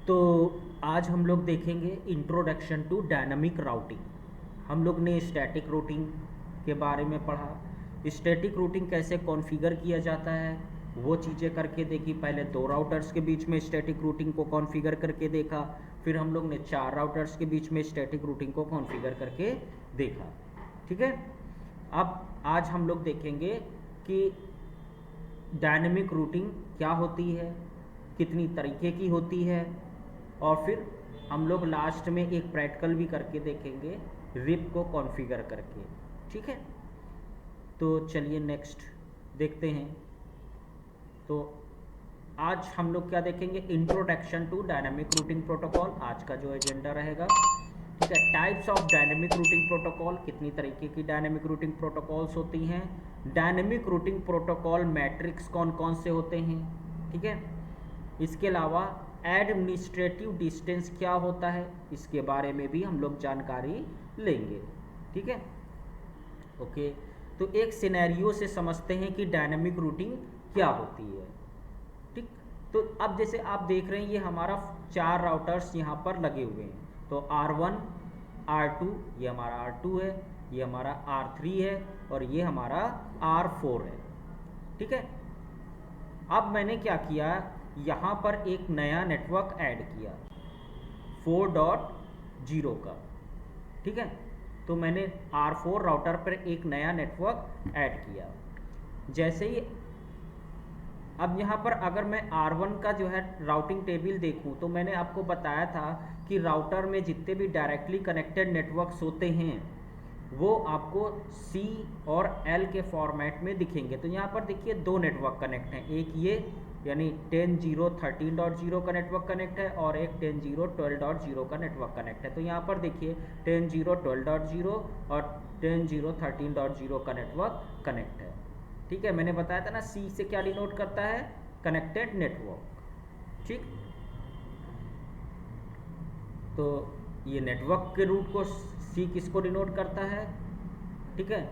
तो आज हम लोग देखेंगे इंट्रोडक्शन टू डायनामिक राउटिंग। हम लोग ने स्टैटिक रूटिंग के बारे में पढ़ा। स्टैटिक रूटिंग कैसे कॉन्फ़िगर किया जाता है वो चीज़ें करके देखी। पहले 2 राउटर्स के बीच में स्टैटिक रूटिंग को कॉन्फ़िगर करके देखा। फिर हम लोग ने 4 राउटर्स के बीच में स्टैटिक रूटिंग को कॉन्फ़िगर करके देखा। ठीक है, अब आज हम लोग देखेंगे कि डायनेमिक रूटिंग क्या होती है, कितनी तरीके की होती है, और फिर हम लोग लास्ट में एक प्रैक्टिकल भी करके देखेंगे रिप को कॉन्फ़िगर करके। ठीक है, तो चलिए नेक्स्ट देखते हैं। तो आज हम लोग क्या देखेंगे, introduction to dynamic routing protocol आज का जो एजेंडा रहेगा। ठीक है, types of dynamic routing protocol, कितनी तरीके की डायनामिक रूटिंग प्रोटोकॉल्स होती हैं, डायनामिक रूटिंग प्रोटोकॉल मैट्रिक्स कौन कौन से होते हैं। ठीक है, इसके अलावा एडमिनिस्ट्रेटिव डिस्टेंस क्या होता है, इसके बारे में भी हम लोग जानकारी लेंगे। ठीक है, ओके। तो एक सिनेरियो से समझते हैं कि डायनामिक रूटिंग क्या होती है। ठीक, तो अब जैसे आप देख रहे हैं ये हमारा 4 राउटर्स यहाँ पर लगे हुए हैं। तो R1 R2 ये हमारा R2 है, ये हमारा R3 है, और ये हमारा R4 है। ठीक है, अब मैंने क्या किया, यहाँ पर एक नया नेटवर्क ऐड किया 4.0 का। ठीक है, तो मैंने R4 राउटर पर एक नया नेटवर्क ऐड किया। जैसे ही अब यहाँ पर अगर मैं R1 का जो है राउटिंग टेबल देखूँ तो मैंने आपको बताया था कि राउटर में जितने भी डायरेक्टली कनेक्टेड नेटवर्क्स होते हैं वो आपको C और L के फॉर्मेट में दिखेंगे। तो यहाँ पर देखिए 2 नेटवर्क कनेक्ट हैं, एक ये यानी 10.0.13.0 का नेटवर्क कनेक्ट है और एक 10.0.12.0 का नेटवर्क कनेक्ट है। तो यहाँ पर देखिए 10.0.12.0 और 10.0.13.0 का नेटवर्क कनेक्ट है। ठीक है, मैंने बताया था ना C से क्या डिनोट करता है, कनेक्टेड नेटवर्क। ठीक, तो ये नेटवर्क के रूट को C किसको डिनोट करता है, ठीक है,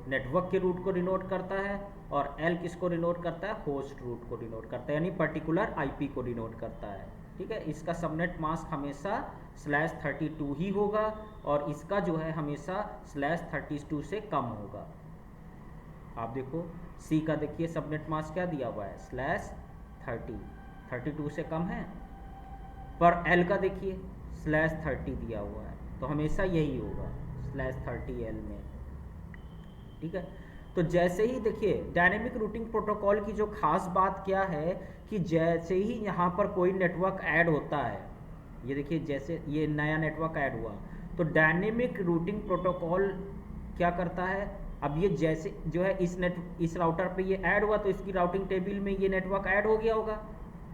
नेटवर्क के रूट को डिनोट करता है, और L किसको डिनोट करता है, होस्ट रूट को डिनोट करता है, यानी पर्टिकुलर IP को डिनोट करता है। ठीक है, इसका सबनेट मास्क हमेशा /32 ही होगा और इसका जो है हमेशा /32 से कम होगा। आप देखो C का देखिए सबनेट मास्क क्या दिया हुआ है, /32 से कम है, पर L का देखिए /30 दिया हुआ है, तो हमेशा यही होगा /30 L में। ठीक है, तो जैसे ही देखिए डायनेमिक रूटिंग प्रोटोकॉल की जो खास बात क्या है कि जैसे ही यहाँ पर कोई नेटवर्क ऐड होता है, ये देखिए जैसे ये नया नेटवर्क ऐड हुआ तो डायनेमिक रूटिंग प्रोटोकॉल क्या करता है, अब ये जैसे जो है इस राउटर पे ये ऐड हुआ तो इसकी राउटिंग टेबल में ये नेटवर्क ऐड हो गया होगा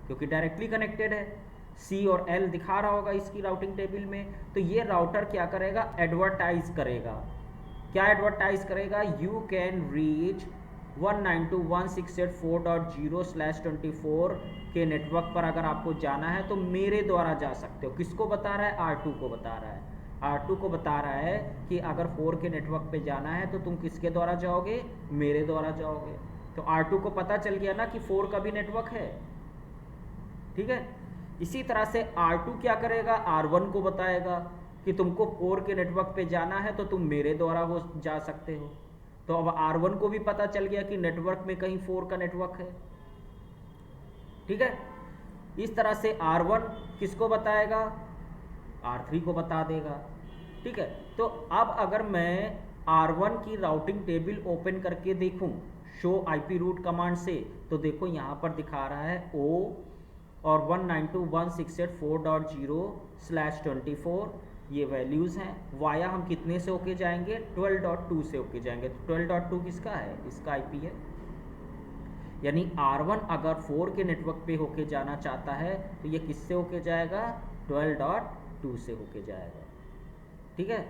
क्योंकि डायरेक्टली कनेक्टेड है, C और L दिखा रहा होगा इसकी राउटिंग टेबल में। तो ये राउटर क्या करेगा, एडवर्टाइज करेगा। क्या एडवर्टाइज करेगा, यू कैन रीच 192.168.4.0/24 के नेटवर्क पर अगर आपको जाना है तो मेरे द्वारा जा सकते हो। किसको बता रहा है, R2 को बता रहा है। R2 को बता रहा है कि अगर 4 के नेटवर्क पे जाना है तो तुम किसके द्वारा जाओगे, मेरे द्वारा जाओगे। तो R2 को पता चल गया ना कि 4 का भी नेटवर्क है। ठीक है, इसी तरह से R2 क्या करेगा, R1 को बताएगा कि तुमको 4 के नेटवर्क पे जाना है तो तुम मेरे द्वारा वो जा सकते हो। तो अब R1 को भी पता चल गया कि नेटवर्क में कहीं 4 का नेटवर्क है। ठीक है, इस तरह से R1 किसको बताएगा, R3 को बता देगा। ठीक है, तो अब अगर मैं R1 की राउटिंग टेबल ओपन करके देखूं शो IP रूट कमांड से, तो देखो यहाँ पर दिखा रहा है O और 192.168.4.0/24 ये वैल्यूज़ हैं। वाया हम कितने से होके जाएंगे, 12.2 से होके जाएंगे। तो 12.2 किसका है, इसका IP है। यानी R1 अगर 4 के नेटवर्क पे होके जाना चाहता है तो ये किससे होके जाएगा, 12.2 से होके जाएगा। ठीक है,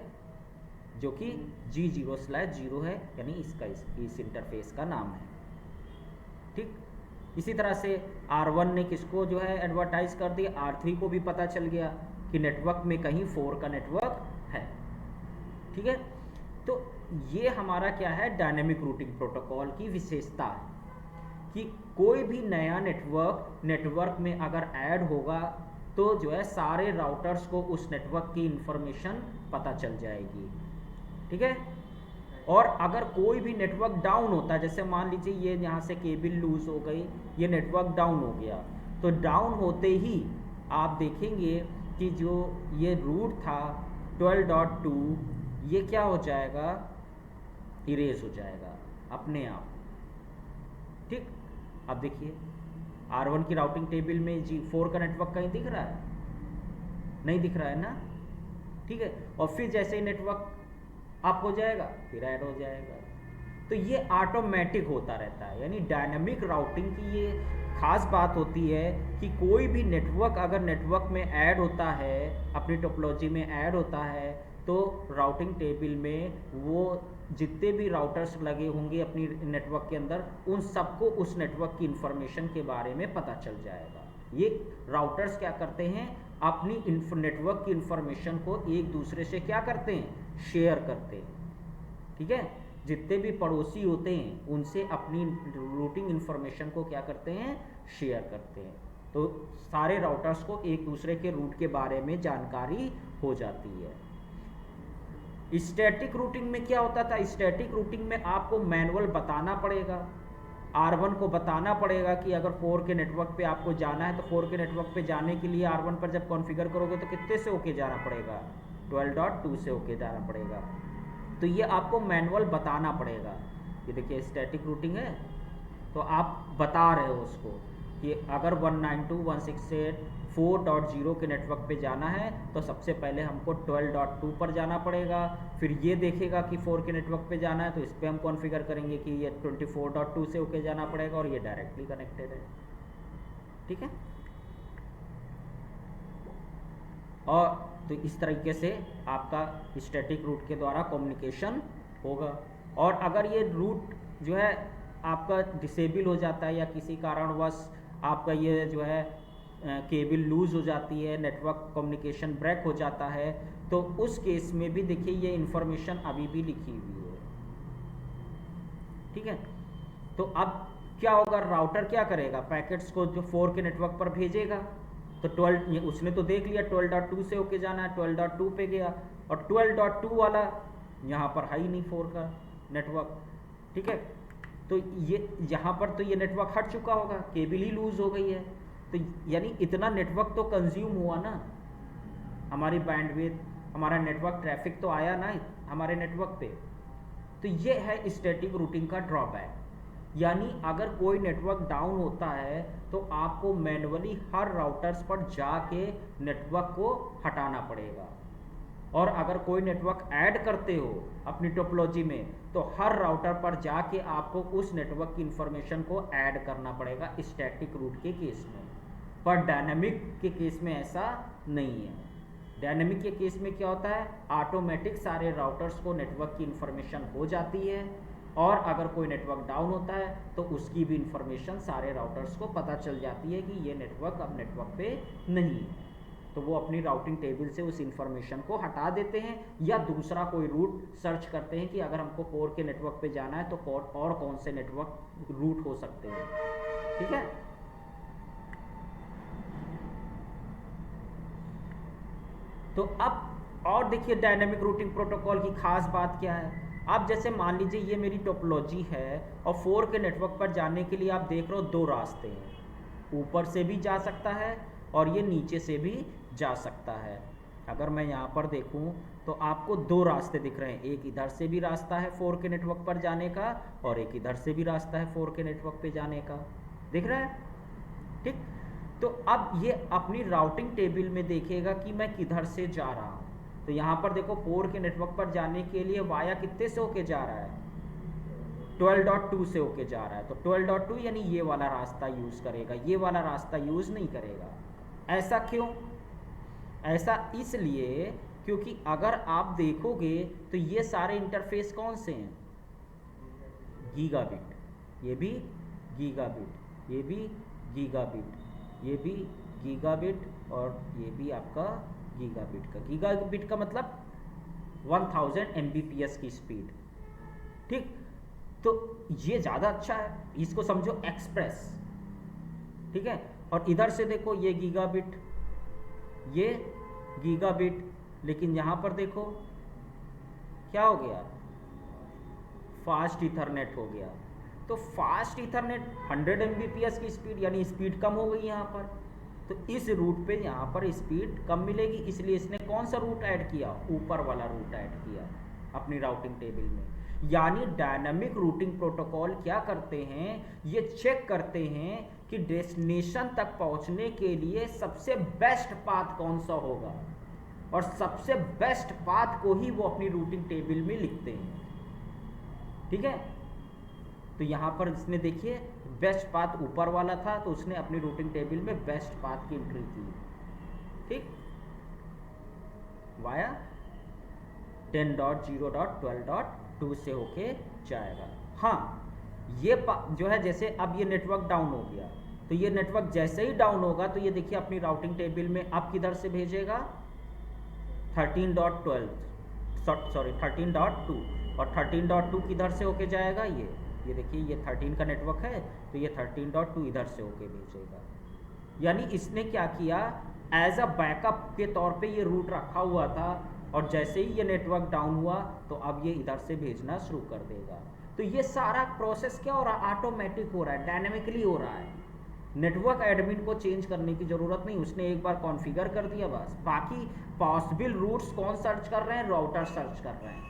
जो कि G0/0 है, यानी इसका इस इंटरफेस का नाम है। ठीक, इसी तरह से R1 ने किसको जो है एडवर्टाइज कर दिया, R3 को भी पता चल गया कि नेटवर्क में कहीं 4 का नेटवर्क है। ठीक है, तो ये हमारा क्या है, डायनेमिक रूटिंग प्रोटोकॉल की विशेषता है कि कोई भी नया नेटवर्क में अगर ऐड होगा तो जो है सारे राउटर्स को उस नेटवर्क की इंफॉर्मेशन पता चल जाएगी, ठीक है। और अगर कोई भी नेटवर्क डाउन होता है, जैसे मान लीजिए ये यहाँ से केबल लूज हो गई, ये नेटवर्क डाउन हो गया, तो डाउन होते ही आप देखेंगे कि जो ये रूट था 12.2 ये क्या हो जाएगा, इरेज हो जाएगा अपने आप, ठीक। अब देखिए R1 की राउटिंग टेबल में G4 का नेटवर्क कहीं दिख रहा है, नहीं दिख रहा है ना, ठीक है। और फिर जैसे ही नेटवर्क अप हो जाएगा फिर ऐड हो जाएगा। तो ये ऑटोमेटिक होता रहता है, यानी डायनामिक राउटिंग की ये खास बात होती है कि कोई भी नेटवर्क अगर नेटवर्क में ऐड होता है, अपनी टोपोलॉजी में ऐड होता है, तो राउटिंग टेबल में वो जितने भी राउटर्स लगे होंगे अपनी नेटवर्क के अंदर, उन सबको उस नेटवर्क की इंफॉर्मेशन के बारे में पता चल जाएगा। ये राउटर्स क्या करते हैं, अपनी नेटवर्क की इंफॉर्मेशन को एक दूसरे से क्या करते हैं, शेयर करते हैं, ठीक है। जितने भी पड़ोसी होते हैं उनसे अपनी रूटिंग इंफॉर्मेशन को क्या करते हैं, शेयर करते हैं। तो सारे राउटर्स को एक दूसरे के रूट के बारे में जानकारी हो जाती है। स्टैटिक रूटिंग में क्या होता था, स्टैटिक रूटिंग में आपको मैनुअल बताना पड़ेगा, R1 को बताना पड़ेगा कि अगर 4 के नेटवर्क पे आपको जाना है तो 4 के नेटवर्क पे जाने के लिए R1 पर जब कॉन्फ़िगर करोगे तो कितने से होके जाना पड़ेगा, 12.2 से होके जाना पड़ेगा। तो ये आपको मैनुअल बताना पड़ेगा। ये देखिए स्टैटिक रूटिंग है, तो आप बता रहे हो उसको कि अगर 192.168.4.0 के नेटवर्क पे जाना है तो सबसे पहले हमको 12.2 पर जाना पड़ेगा, फिर ये देखेगा कि 4 के नेटवर्क पे जाना है तो इस पर हम कॉन्फ़िगर करेंगे कि ये 24.2 से होके जाना पड़ेगा, और ये डायरेक्टली कनेक्टेड है, ठीक है। और तो इस तरीके से आपका स्टैटिक रूट के द्वारा कम्युनिकेशन होगा। और अगर ये रूट जो है आपका डिसेबल हो जाता है या किसी कारणवश आपका ये जो है केबल लूज हो जाती है, नेटवर्क कम्युनिकेशन ब्रेक हो जाता है, तो उस केस में भी देखिए ये इंफॉर्मेशन अभी भी लिखी हुई है, ठीक है। तो अब क्या होगा, राउटर क्या करेगा, पैकेट्स को जो 4 के नेटवर्क पर भेजेगा, तो 12 उसने तो देख लिया 12.2 से होके जाना है, 12.2 पे गया, और 12.2 वाला यहाँ पर है ही नहीं 4 का नेटवर्क, ठीक है। तो ये यहाँ पर तो ये नेटवर्क हट चुका होगा, केबल ही लूज हो गई है, तो यानी इतना नेटवर्क तो कंज्यूम हुआ ना, हमारी बैंडविड्थ, हमारा नेटवर्क ट्रैफिक तो आया ना हमारे नेटवर्क पे। तो ये है स्टैटिक रूटिंग का ड्रॉबैक, यानी अगर कोई नेटवर्क डाउन होता है तो आपको मैन्युअली हर राउटर्स पर जाके नेटवर्क को हटाना पड़ेगा, और अगर कोई नेटवर्क ऐड करते हो अपनी टोपोलॉजी में तो हर राउटर पर जाके आपको उस नेटवर्क की इंफॉर्मेशन को ऐड करना पड़ेगा स्टैटिक रूट के केस में। पर डायनामिक के केस में ऐसा नहीं है। डायनामिक के केस में क्या होता है, ऑटोमेटिक सारे राउटर्स को नेटवर्क की इंफॉर्मेशन हो जाती है, और अगर कोई नेटवर्क डाउन होता है तो उसकी भी इंफॉर्मेशन सारे राउटर्स को पता चल जाती है कि ये नेटवर्क अब नेटवर्क पे नहीं है, तो वो अपनी राउटिंग टेबल से उस इंफॉर्मेशन को हटा देते हैं, या दूसरा कोई रूट सर्च करते हैं कि अगर हमको 4 के नेटवर्क पे जाना है तो और कौन से नेटवर्क रूट हो सकते हैं, ठीक है। तो अब और देखिए डायनामिक रूटिंग प्रोटोकॉल की खास बात क्या है। अब जैसे मान लीजिए ये मेरी टोपोलॉजी है और 4 के नेटवर्क पर जाने के लिए आप देख रहे हो 2 रास्ते हैं, ऊपर से भी जा सकता है और ये नीचे से भी जा सकता है। अगर मैं यहाँ पर देखूँ तो आपको 2 रास्ते दिख रहे हैं, एक इधर से भी रास्ता है 4 के नेटवर्क पर जाने का और एक इधर से भी रास्ता है 4 के नेटवर्क पे जाने का, दिख रहा है, ठीक। तो अब ये अपनी राउटिंग टेबल में देखेगा कि मैं किधर से जा रहा हूँ। तो यहाँ पर देखो 4 के नेटवर्क पर जाने के लिए वाया कितने से होके जा रहा है, 12.2 से होके जा रहा है, तो 12.2 यानी ये वाला रास्ता यूज़ करेगा, ये वाला रास्ता यूज़ नहीं करेगा। ऐसा क्यों? ऐसा इसलिए क्योंकि अगर आप देखोगे तो ये सारे इंटरफेस कौन से हैं, गीगाबिट, ये भी गीगाबिट, ये भी गीगाबिट, ये भी गीगाबिट, और ये भी आपका गीगाबिट का। गीगाबिट का मतलब 1000 Mbps की स्पीड, ठीक। तो ये ज़्यादा अच्छा है, इसको समझो एक्सप्रेस, ठीक है। और इधर से देखो ये गीगाबिट, ये गीगाबिट। लेकिन यहाँ पर देखो क्या हो गया, फास्ट इथरनेट हो गया। तो फास्ट इथरनेट 100 Mbps की स्पीड, यानी स्पीड कम हो गई यहाँ पर। तो इस रूट पे यहाँ पर स्पीड कम मिलेगी, इसलिए इसने कौन सा रूट ऐड किया, ऊपर वाला रूट ऐड किया अपनी राउटिंग टेबल में। यानी डायनामिक रूटिंग प्रोटोकॉल क्या करते हैं, ये चेक करते हैं कि डेस्टिनेशन तक पहुंचने के लिए सबसे बेस्ट पाथ कौन सा होगा, और सबसे बेस्ट पाथ को ही वो अपनी रूटिंग टेबल में लिखते हैं। ठीक है, तो यहाँ पर इसने देखिए बेस्ट पाथ ऊपर वाला था, तो उसने अपनी रूटिंग टेबल में बेस्ट पाथ की एंट्री की। ठीक, वाया 10.0.12.2 से होके जाएगा। हाँ, ये जो है जैसे अब ये नेटवर्क डाउन हो गया, तो ये नेटवर्क जैसे ही डाउन होगा तो ये देखिए अपनी राउटिंग टेबल में अब किधर से भेजेगा, 13.2 और 13.2 किधर से होके जाएगा, ये देखिए ये 13 का नेटवर्क है, तो ये 13.2 इधर से होके भेजेगा। यानी इसने क्या किया, एज अ बैकअप के तौर पे ये रूट रखा हुआ था, और जैसे ही ये नेटवर्क डाउन हुआ तो अब ये इधर से भेजना शुरू कर देगा। तो ये सारा प्रोसेस क्या हो रहा है, ऑटोमेटिक हो रहा है, डायनेमिकली हो रहा है। नेटवर्क एडमिन को चेंज करने की ज़रूरत नहीं, उसने एक बार कॉन्फ़िगर कर दिया बस। बाकी पॉसिबल रूट्स कौन सर्च कर रहे हैं, राउटर सर्च कर रहे हैं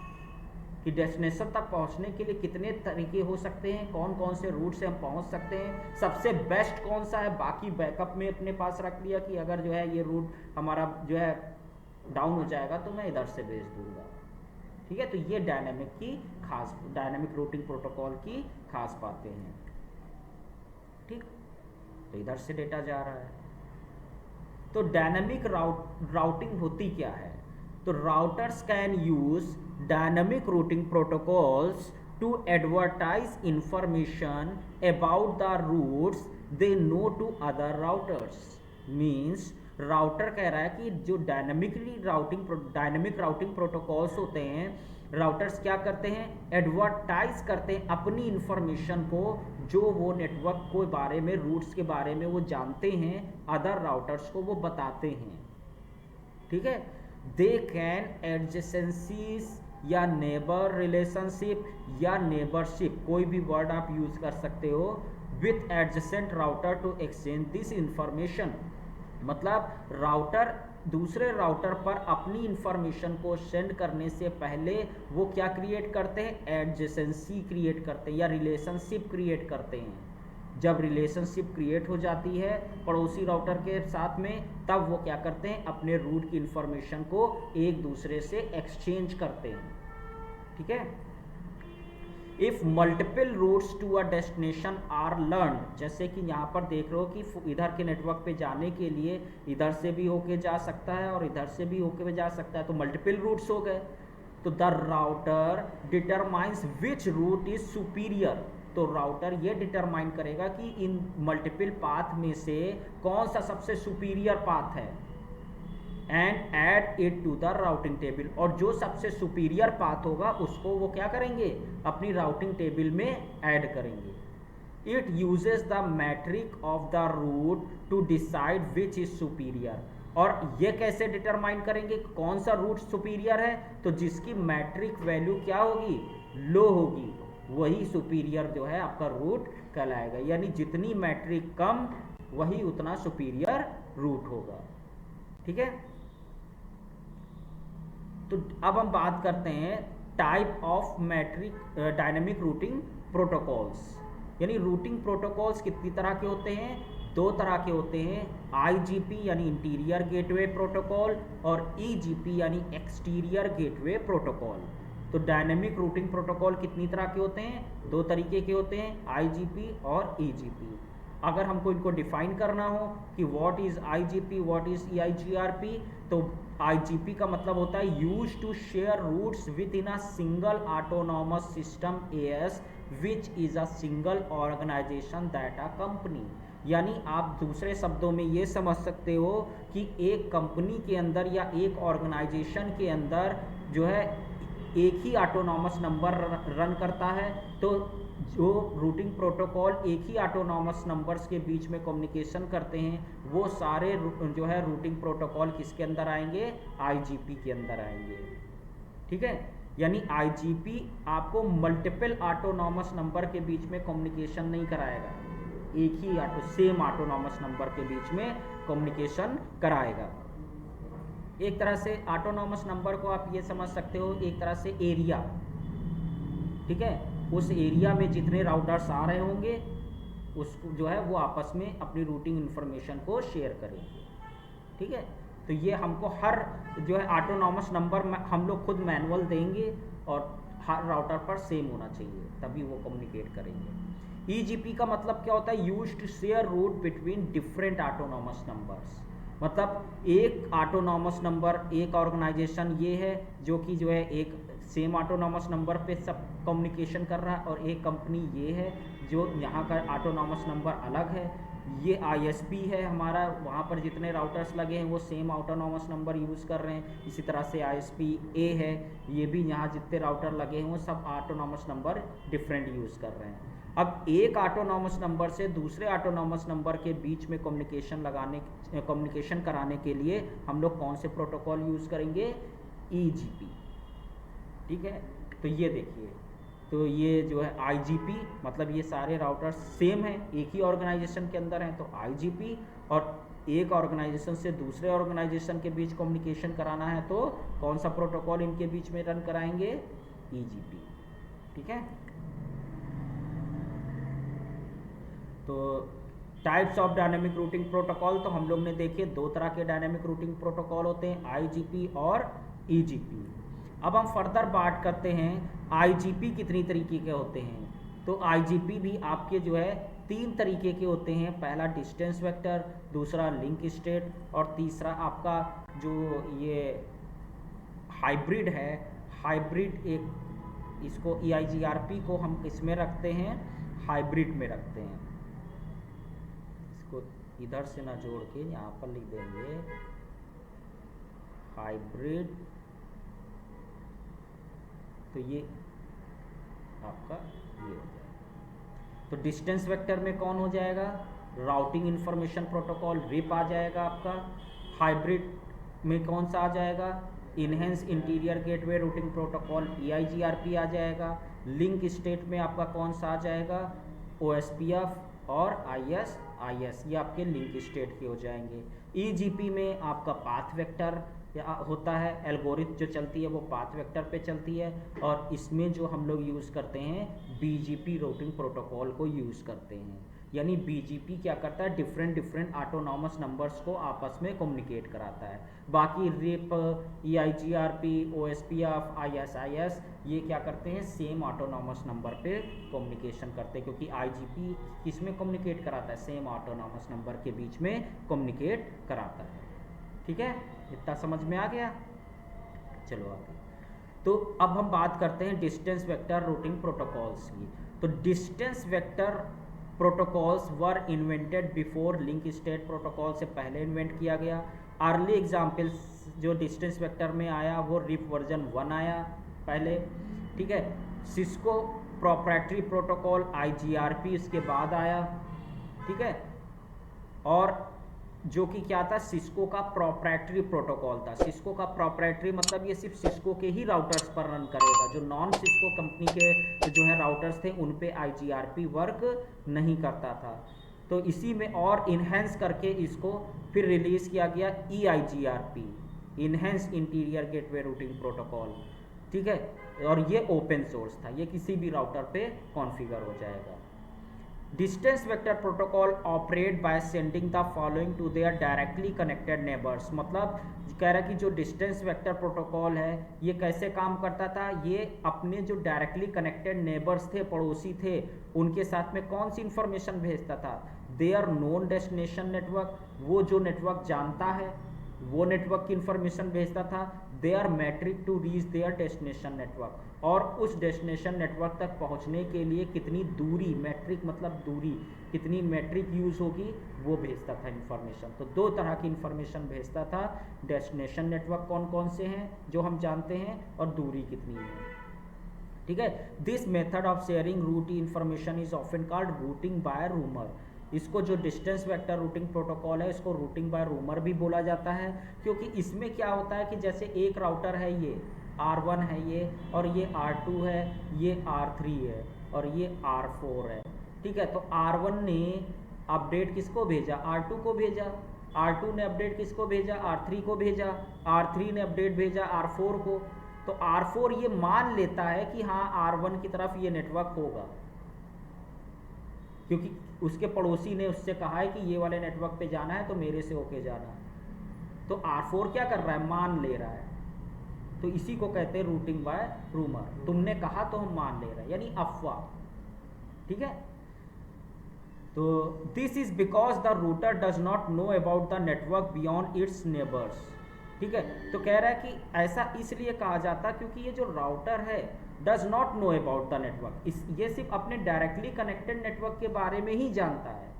कि डेस्टिनेशन तक पहुंचने के लिए कितने तरीके हो सकते हैं, कौन कौन से रूट से हम पहुंच सकते हैं, सबसे बेस्ट कौन सा है। बाकी बैकअप में अपने पास रख लिया कि अगर जो है ये रूट हमारा जो है डाउन हो जाएगा तो मैं इधर से भेज दूंगा। ठीक है, तो ये डायनामिक रूटिंग प्रोटोकॉल की खास बातें हैं। ठीक, तो इधर से डेटा जा रहा है। तो डायनामिक राउटिंग होती क्या है, तो routers can use dynamic routing protocols to advertise information about the routes they know to other routers. Means router कह रहा है कि जो डायनामिक राउटिंग प्रोटोकॉल्स होते हैं, राउटर्स क्या करते हैं, एडवर्टाइज करते हैं अपनी इंफॉर्मेशन को, जो वो नेटवर्क के बारे में, रूट्स के बारे में वो जानते हैं, अदर राउटर्स को वो बताते हैं। ठीक है, दे कैन एडजेसेंसीज या नेबर रिलेशनशिप या नेबरशिप, कोई भी वर्ड आप यूज कर सकते हो, with adjacent router to exchange this information. मतलब राउटर दूसरे राउटर पर अपनी इंफॉर्मेशन को सेंड करने से पहले वो क्या क्रिएट करते हैं, एडजेसेंसी क्रिएट करते हैं या रिलेशनशिप क्रिएट करते हैं। जब रिलेशनशिप क्रिएट हो जाती है पड़ोसी राउटर के साथ में, तब वो क्या करते हैं, अपने रूट की इंफॉर्मेशन को एक दूसरे से एक्सचेंज करते हैं। ठीक है, if multiple routes to a destination are learn, जैसे कि यहाँ पर देख रहे हो कि इधर के नेटवर्क पे जाने के लिए इधर से भी होके जा सकता है और इधर से भी होके जा सकता है, तो मल्टीपल रूट्स हो गए। तो the router determines which route is superior, तो राउटर ये डिटरमाइन करेगा कि इन मल्टीपल पाथ में से कौन सा सबसे सुपीरियर पाथ है, and add it to the routing table, और जो सबसे सुपीरियर पाथ होगा उसको वो क्या करेंगे, अपनी राउटिंग टेबल में ऐड करेंगे। It uses the metric of the route to decide which is superior, और ये कैसे डिटरमाइन करेंगे कौन सा रूट सुपीरियर है, तो जिसकी मैट्रिक वैल्यू क्या होगी, लो होगी, वही सुपीरियर जो है आपका रूट कहलाएगा। यानी जितनी मैट्रिक कम वही उतना सुपीरियर रूट होगा। ठीक है, तो अब हम बात करते हैं type of dynamic routing protocols. यानी रूटिंग प्रोटोकॉल्स कितनी तरह के होते हैं, दो तरह के होते हैं, IGP यानी इंटीरियर गेटवे प्रोटोकॉल और EGP यानी एक्सटीरियर गेटवे प्रोटोकॉल। तो डायनामिक रूटिंग प्रोटोकॉल कितनी तरह के होते हैं, दो तरीके के होते हैं, IGP और EGP। अगर हमको इनको डिफाइन करना हो कि what is IGP, what is EIGRP, तो IGP का मतलब होता है use to share routes within a single autonomous system AS which is a single organisation that a company. यानी आप दूसरे शब्दों में ये समझ सकते हो कि एक कंपनी के अंदर या एक ऑर्गेनाइजेशन के अंदर जो है एक ही ऑटोनॉमस नंबर रन करता है, तो जो रूटिंग प्रोटोकॉल एक ही ऑटोनॉमस नंबर्स के बीच में कम्युनिकेशन करते हैं वो सारे जो है रूटिंग प्रोटोकॉल किसके अंदर आएंगे, आईजीपी के अंदर आएंगे। ठीक है, यानी आईजीपी आपको मल्टीपल ऑटोनॉमस नंबर के बीच में कम्युनिकेशन नहीं कराएगा, एक ही सेम ऑटोनॉमस नंबर के बीच में कम्युनिकेशन कराएगा। एक तरह से ऑटोनॉमस नंबर को आप ये समझ सकते हो एक तरह से एरिया। ठीक है, उस एरिया में जितने राउटर्स आ रहे होंगे उसको जो है वो आपस में अपनी रूटिंग इन्फॉर्मेशन को शेयर करेंगे। ठीक है, तो ये हमको हर जो है ऑटोनॉमस नंबर हम लोग खुद मैनुअल देंगे और हर राउटर पर सेम होना चाहिए तभी वो कम्युनिकेट करेंगे। ईजीपी का मतलब क्या होता है, used to share route between different autonomous numbers. मतलब एक ऑटोनॉमस नंबर, एक ऑर्गेनाइजेशन ये है जो कि जो है एक सेम ऑटोनॉमस नंबर पे सब कम्युनिकेशन कर रहा है, और एक कंपनी ये है जो यहाँ का ऑटोनॉमस नंबर अलग है। ये आईएसपी है हमारा, वहाँ पर जितने राउटर्स लगे हैं वो सेम ऑटोनॉमस नंबर यूज़ कर रहे हैं। इसी तरह से आईएसपी ए है, ये भी यहाँ जितने राउटर लगे हैं वो सब ऑटोनॉमस नंबर डिफरेंट यूज़ कर रहे हैं। अब एक ऑटोनॉमस नंबर से दूसरे ऑटोनॉमस नंबर के बीच में कम्युनिकेशन कराने के लिए हम लोग कौन से प्रोटोकॉल यूज़ करेंगे, ईजीपी। ठीक है, तो ये देखिए, तो ये जो है आईजीपी मतलब ये सारे राउटर्स सेम हैं, एक ही ऑर्गेनाइजेशन के अंदर हैं, तो आईजीपी। और एक ऑर्गेनाइजेशन से दूसरे ऑर्गेनाइजेशन के बीच कम्युनिकेशन कराना है तो कौन सा प्रोटोकॉल इनके बीच में रन कराएंगे, ईजीपी। ठीक है, तो types of dynamic routing protocol तो हम लोग ने देखे, दो तरह के डायनेमिक रूटिंग प्रोटोकॉल होते हैं, आईजीपी और ईजीपी। अब हम फर्दर बात करते हैं आईजीपी कितनी तरीके के होते हैं। तो आईजीपी भी आपके जो है 3 तरीके के होते हैं, पहला डिस्टेंस वेक्टर, दूसरा लिंक स्टेट, और तीसरा आपका जो ये हाइब्रिड है। हाइब्रिड एक इसको EIGRP को हम किसमें रखते हैं, हाइब्रिड में रखते हैं। इसको इधर से ना जोड़ के यहाँ पर लिख देंगे हाइब्रिड, तो ये आपका ये हो जाएगा। तो डिस्टेंस वेक्टर में कौन हो जाएगा, राउटिंग इंफॉर्मेशन प्रोटोकॉल रिप आ जाएगा आपका। हाइब्रिड में कौन सा आ जाएगा, enhance interior gateway routing protocol EIGRP आ जाएगा। लिंक स्टेट में आपका कौन सा आ जाएगा, OSPF और IS ये आपके लिंक स्टेट के हो जाएंगे। EGP में आपका पाथ वेक्टर होता है, एल्गोरिथम जो चलती है वो पाथ वेक्टर पे चलती है, और इसमें जो हम लोग यूज़ करते हैं BGP रूटिंग प्रोटोकॉल को यूज़ करते हैं। यानी BGP क्या करता है, डिफरेंट ऑटोनॉमस नंबर्स को आपस में कम्युनिकेट कराता है। बाकी रिप, EIGRP, OSPF, IS ये क्या करते हैं, सेम ऑटोनॉमस नंबर पे कम्युनिकेशन करते हैं, क्योंकि IGP किसमें कम्युनिकेट कराता है, सेम ऑटोनॉमस नंबर के बीच में कम्युनिकेट कराता है। ठीक है, इतना समझ में आ गया। चलो आगे, तो अब हम बात करते हैं डिस्टेंस वेक्टर रूटिंग प्रोटोकॉल्स की। तो distance vector protocols were invented before link state protocol से पहले इन्वेंट किया गया। अर्ली एग्जाम्पल्स जो डिस्टेंस वेक्टर में आया वो रिप वर्जन 1 आया पहले। ठीक है, सिस्को प्रोप्राइटरी प्रोटोकॉल IGRP इसके बाद आया। ठीक है, और जो कि क्या था, सिस्को का प्रोप्राइटरी प्रोटोकॉल था। सिस्को का प्रोप्राइटरी मतलब ये सिर्फ सिस्को के ही राउटर्स पर रन करेगा, जो नॉन सिस्को कंपनी के जो है राउटर्स थे उन पे IGRP वर्क नहीं करता था। तो इसी में और इन्हेंस करके इसको फिर रिलीज़ किया गया EIGRP, enhance interior gateway routing protocol. ठीक है, और ये ओपन सोर्स था, ये किसी भी राउटर पे कॉन्फ़िगर हो जाएगा। Distance vector protocol operate by sending the following to their directly connected neighbours. मतलब कह रहा है कि जो डिस्टेंस वेक्टर प्रोटोकॉल है ये कैसे काम करता था, ये अपने जो डायरेक्टली कनेक्टेड नेबर्स थे, पड़ोसी थे, उनके साथ में कौन सी इंफॉर्मेशन भेजता था, देयर नोन डेस्टिनेशन नेटवर्क, वो जो नेटवर्क जानता है वो नेटवर्क की इंफॉर्मेशन भेजता था, their metric to reach their destination network, और उस डेस्टिनेशन नेटवर्क तक पहुंचने के लिए कितनी दूरी, मैट्रिक मतलब दूरी, कितनी मैट्रिक यूज़ होगी वो भेजता था इंफॉर्मेशन। तो दो तरह की इंफॉर्मेशन भेजता था, डेस्टिनेशन नेटवर्क कौन कौन से हैं जो हम जानते हैं और दूरी कितनी है। ठीक है। This method of sharing route information is often called routing by rumour. इसको जो डिस्टेंस वेक्टर रूटिंग प्रोटोकॉल है इसको रूटिंग बाय रूमर भी बोला जाता है, क्योंकि इसमें क्या होता है कि जैसे एक राउटर है, ये R1 है ये, और ये R2 है, ये R3 है, और ये R4 है, ठीक है। तो R1 ने अपडेट किसको भेजा? R2 को भेजा। R2 ने अपडेट किसको भेजा? R3 को भेजा। R3 ने अपडेट भेजा R4 को। तो R4 ये मान लेता है कि हाँ R1 की तरफ ये नेटवर्क होगा, क्योंकि उसके पड़ोसी ने उससे कहा है कि ये वाले नेटवर्क पे जाना है तो मेरे से होके जाना है। तो R4 क्या कर रहा है? मान ले रहा है। तो इसी को कहते हैं रूटिंग बाय रूमर। तुमने कहा तो हम मान ले रहे हैं, यानी अफवाह, ठीक है। तो this is because the router does not know about the network beyond it's neighbours, ठीक है। तो कह रहा है कि ऐसा इसलिए कहा जाता क्योंकि ये जो राउटर है does not know about the network, ये सिर्फ अपने डायरेक्टली कनेक्टेड नेटवर्क के बारे में ही जानता है,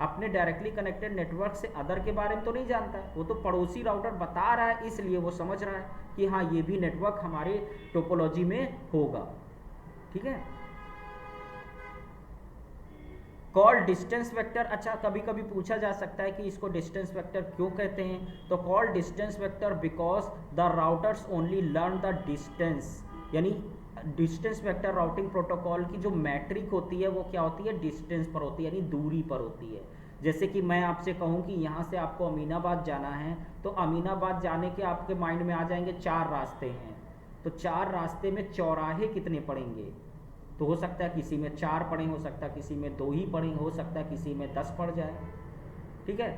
अपने डायरेक्टली कनेक्टेड नेटवर्क से अदर के बारे में तो नहीं जानता है। वो तो पड़ोसी राउटर बता रहा है, इसलिए वो समझ रहा है कि हाँ ये भी नेटवर्क हमारे टोपोलॉजी में होगा, ठीक है। कॉल डिस्टेंस वेक्टर, अच्छा कभी कभी पूछा जा सकता है कि इसको डिस्टेंस वेक्टर क्यों कहते हैं? तो call distance vector because the routers only learn the distance, यानी डिस्टेंस वेक्टर राउटिंग प्रोटोकॉल की जो मैट्रिक होती है वो क्या होती है? डिस्टेंस पर होती है, यानी दूरी पर होती है। जैसे कि मैं आपसे कहूँ कि यहाँ से आपको अमीनाबाद जाना है, तो अमीनाबाद जाने के आपके माइंड में आ जाएंगे 4 रास्ते हैं, तो 4 रास्ते में चौराहे कितने पड़ेंगे? तो हो सकता है किसी में 4 पड़े, हो सकता है किसी में 2 ही पड़े, हो सकता है किसी में 10 पड़ जाए, ठीक है।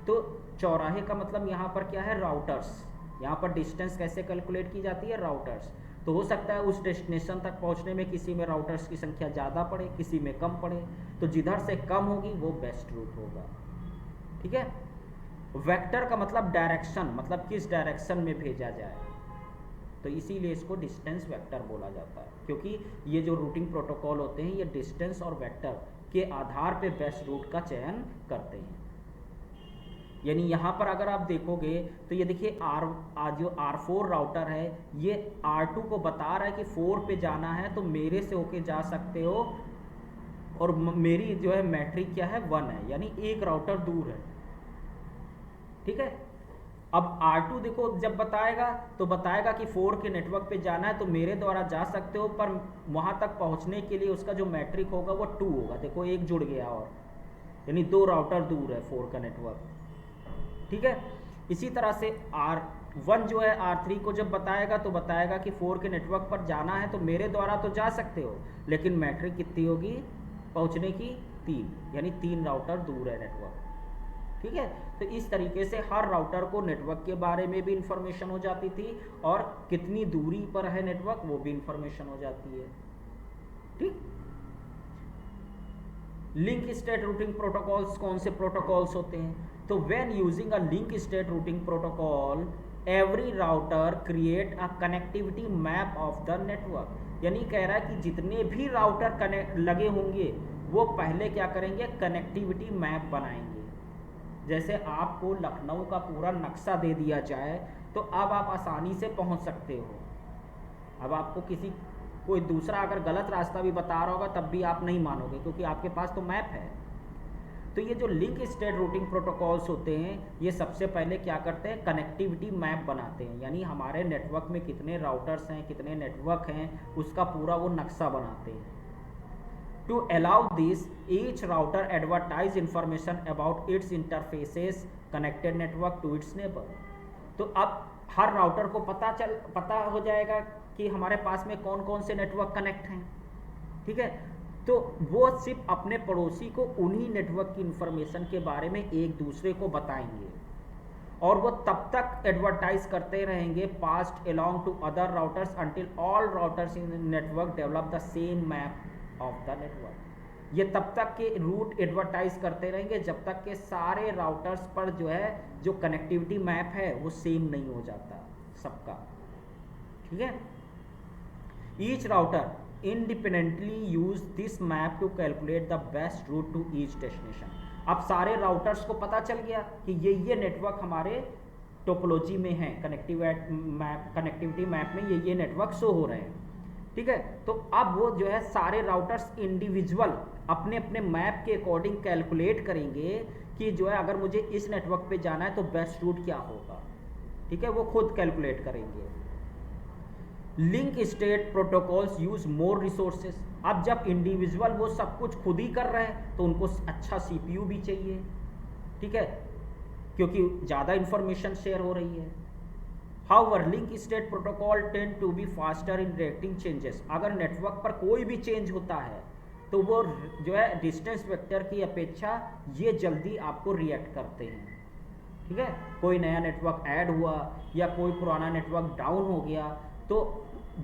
तो चौराहे का मतलब यहाँ पर क्या है? राउटर्स। यहाँ पर डिस्टेंस कैसे कैलकुलेट की जाती है? राउटर्स। तो हो सकता है उस डेस्टिनेशन तक पहुँचने में किसी में राउटर्स की संख्या ज़्यादा पड़े, किसी में कम पड़े, तो जिधर से कम होगी वो बेस्ट रूट होगा, ठीक है। वेक्टर का मतलब डायरेक्शन, मतलब किस डायरेक्शन में भेजा जाए, तो इसीलिए इसको डिस्टेंस वेक्टर बोला जाता है, क्योंकि ये जो रूटिंग प्रोटोकॉल होते हैं ये डिस्टेंस और वेक्टर के आधार पे बेस्ट रूट का चयन करते हैं। यानी यहाँ पर अगर आप देखोगे तो ये देखिए जो R4 राउटर है ये R2 को बता रहा है कि 4 पे जाना है तो मेरे से होके जा सकते हो, और मेरी जो है मैट्रिक क्या है? 1 है, यानी एक राउटर दूर है, ठीक है। अब R2 देखो जब बताएगा तो बताएगा कि 4 के नेटवर्क पे जाना है तो मेरे द्वारा जा सकते हो, पर वहाँ तक पहुँचने के लिए उसका जो मैट्रिक होगा वो 2 होगा। देखो एक जुड़ गया, और यानी 2 राउटर दूर है 4 का नेटवर्क, ठीक है। इसी तरह से R1 जो है R3 को जब बताएगा तो बताएगा कि 4 के नेटवर्क पर जाना है तो मेरे द्वारा तो जा सकते हो, लेकिन मैट्रिक कितनी होगी पहुँचने की? 3, यानी 3 राउटर दूर है नेटवर्क, ठीक है। तो इस तरीके से हर राउटर को नेटवर्क के बारे में भी इंफॉर्मेशन हो जाती थी, और कितनी दूरी पर है नेटवर्क वो भी इंफॉर्मेशन हो जाती है, ठीक। लिंक स्टेट रूटिंग प्रोटोकॉल्स कौन से प्रोटोकॉल्स होते हैं? तो when using a link state routing protocol every router create a connectivity map of the network, यानी कह रहा है कि जितने भी राउटर कनेक्ट लगे होंगे वो पहले क्या करेंगे? कनेक्टिविटी मैप बनाएंगे। जैसे आपको लखनऊ का पूरा नक्शा दे दिया जाए तो अब आप आसानी से पहुंच सकते हो। अब आपको कोई दूसरा अगर गलत रास्ता भी बता रहा होगा तब भी आप नहीं मानोगे, क्योंकि आपके पास तो मैप है। तो ये जो लिंक स्टेट रूटिंग प्रोटोकॉल्स होते हैं ये सबसे पहले क्या करते हैं? कनेक्टिविटी मैप बनाते हैं, यानी हमारे नेटवर्क में कितने राउटर्स हैं, कितने नेटवर्क हैं, उसका पूरा वो नक्शा बनाते हैं। To allow this, each router advertise information about its interfaces connected network to its neighbor। तो अब हर राउटर को पता हो जाएगा कि हमारे पास में कौन कौन से नेटवर्क कनेक्ट हैं, ठीक है। तो वो सिर्फ अपने पड़ोसी को उन्हीं नेटवर्क की इंफॉर्मेशन के बारे में एक दूसरे को बताएंगे, और वो तब तक एडवर्टाइज करते रहेंगे passed along to other routers until all routers in network develop the same map of the network. ये तब तक के रूट एडवर्टाइज करते रहेंगे जब तक के सारे राउटर्स पर जो है जो कनेक्टिविटी मैप है वो सेम नहीं हो जाता सबका, ठीक है। Each router independently use this map to calculate the best route to each destination. अब सारे राउटर्स को पता चल गया कि ये नेटवर्क हमारे टोपोलॉजी में है, कनेक्टिविटी मैप में ये नेटवर्क शो हो रहे हैं। ठीक है। तो अब वो जो है सारे राउटर्स इंडिविजुअल अपने अपने मैप के अकॉर्डिंग कैलकुलेट करेंगे कि जो है अगर मुझे इस नेटवर्क पे जाना है तो बेस्ट रूट क्या होगा, ठीक है, वो खुद कैलकुलेट करेंगे। Link state protocols use more resources. अब जब इंडिविजुअल वो सब कुछ खुद ही कर रहे हैं तो उनको अच्छा सीपीयू भी चाहिए, ठीक है, क्योंकि ज़्यादा इंफॉर्मेशन शेयर हो रही है। However link state protocol tend to be faster in reacting changes. अगर नेटवर्क पर कोई भी चेंज होता है तो वो जो है डिस्टेंस वेक्टर की अपेक्षा ये जल्दी आपको रिएक्ट करते हैं, ठीक है। कोई नया नेटवर्क ऐड हुआ या कोई पुराना नेटवर्क डाउन हो गया तो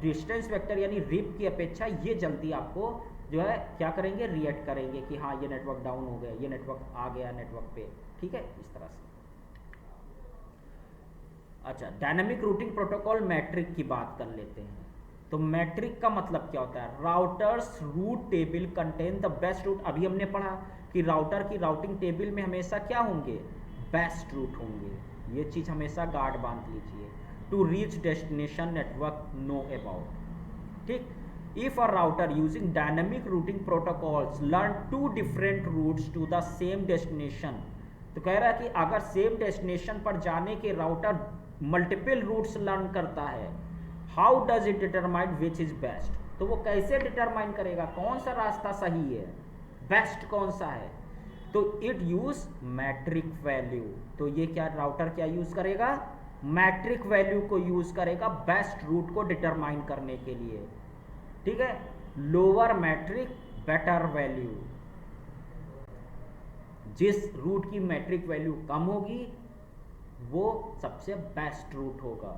डिस्टेंस वेक्टर यानी रिप की अपेक्षा ये जल्दी आपको जो है क्या करेंगे, रिएक्ट करेंगे कि हाँ ये नेटवर्क डाउन हो गया, ये नेटवर्क आ गया नेटवर्क पे, ठीक है, इस तरह से। अच्छा, डायनामिक रूटिंग प्रोटोकॉल मैट्रिक की बात कर लेते हैं। तो मैट्रिक का मतलब क्या होता है? Routers route table contain the best route. अभी हमने पढ़ा कि राउटर की राउटिंग टेबल में हमेशा क्या होंगे, बेस्ट रूट होंगे। ये चीज़ हमेशा गार्ड बांध लीजिए। To reach destination network know about, ठीक। If a router using dynamic routing protocols learn to different routes to the same destination, तो कह रहा है कि अगर सेम डेस्टिनेशन पर जाने के राउटर मल्टीपल रूट्स लर्न करता है, how does it determine which is best? तो वो कैसे डिटरमाइन करेगा कौन सा रास्ता सही है, बेस्ट कौन सा है? तो इट यूज मैट्रिक वैल्यू। तो ये क्या राउटर क्या यूज करेगा, मैट्रिक वैल्यू को यूज करेगा बेस्ट रूट को डिटरमाइन करने के लिए, ठीक है। लोअर मैट्रिक बेटर वैल्यू, जिस रूट की मैट्रिक वैल्यू कम होगी वो सबसे बेस्ट रूट होगा।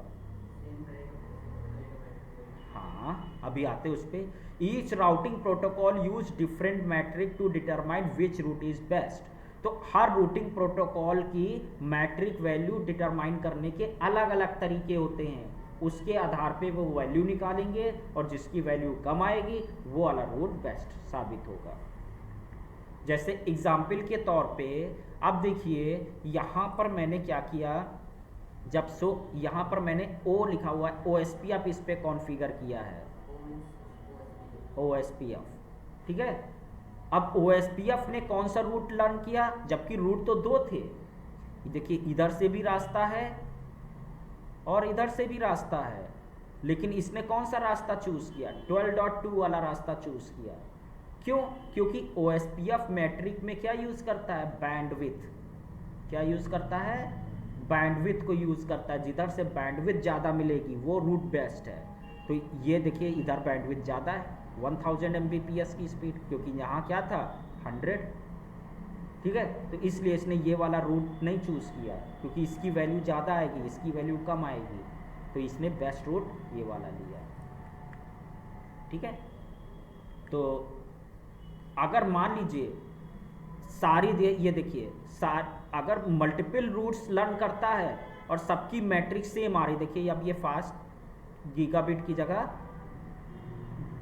हाँ, अभी आते उस पे। Each routing protocol use different metric to determine which route is best. तो हर रूटिंग प्रोटोकॉल की मैट्रिक वैल्यू डिटरमाइन करने के अलग अलग तरीके होते हैं, उसके आधार पे वो वैल्यू निकालेंगे और जिसकी वैल्यू कम आएगी वो वाला रूट बेस्ट साबित होगा। जैसे एग्जाम्पल के तौर पे अब देखिए यहाँ पर मैंने क्या किया, जब यहाँ पर मैंने ओ लिखा हुआ है, OSPF इस पे कॉन्फ़िगर किया है, OSPF, ठीक है। अब OSPF ने कौन सा रूट लर्न किया, जबकि रूट तो दो थे। देखिए इधर से भी रास्ता है और इधर से भी रास्ता है, लेकिन इसने कौन सा रास्ता चूज किया, 12.2 वाला रास्ता चूज किया। क्यों? क्योंकि OSPF मैट्रिक में क्या यूज करता है, बैंडविड्थ। क्या यूज करता है, बैंडविड्थ को यूज करता है। जिधर से बैंडविड्थ ज़्यादा मिलेगी वो रूट बेस्ट है। तो ये देखिए इधर बैंडविड्थ ज़्यादा है, 1000 Mbps की स्पीड, क्योंकि यहाँ क्या था 100, ठीक है। तो इसलिए इसने ये वाला रूट नहीं चूज़ किया, क्योंकि इसकी वैल्यू ज़्यादा आएगी इसकी वैल्यू कम आएगी, तो इसने बेस्ट रूट ये वाला लिया, ठीक है। तो अगर मान लीजिए ये देखिए अगर मल्टीपल रूट्स लर्न करता है और सबकी मैट्रिक्स सेम आ रही, देखिए अब ये फास्ट गीगाबिट की जगह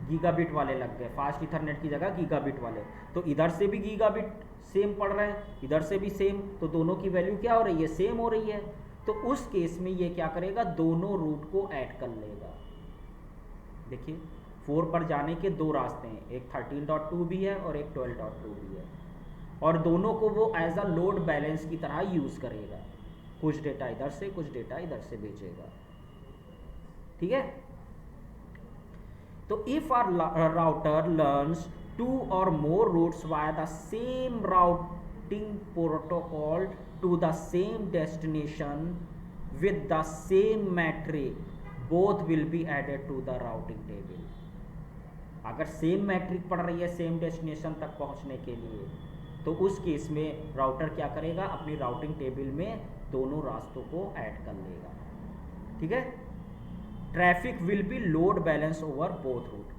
गीगाबिट वाले लग गए, फास्ट इथरनेट की जगह गीगाबिट वाले, तो इधर से भी गीगाबिट सेम पढ़ रहे हैं, इधर से भी सेम, तो दोनों की वैल्यू क्या हो रही है, सेम हो रही है। तो उस केस में ये क्या करेगा, दोनों रूट को ऐड कर लेगा। देखिए 4 पर जाने के दो रास्ते हैं, एक 13.2 भी है और एक 12.2 भी है, और दोनों को वो एज अ लोड बैलेंस की तरह यूज करेगा, कुछ डेटा इधर से कुछ डेटा इधर से भेजेगा, ठीक है। तो if our router learns 2 or more routes via the same routing protocol to the same destination with the same metric, both will be added to the routing table। अगर सेम मैट्रिक पड़ रही है सेम डेस्टिनेशन तक पहुंचने के लिए, तो उस केस में राउटर क्या करेगा, अपनी राउटिंग टेबल में दोनों रास्तों को ऐड कर लेगा, ठीक है। Traffic will be load balance over both route,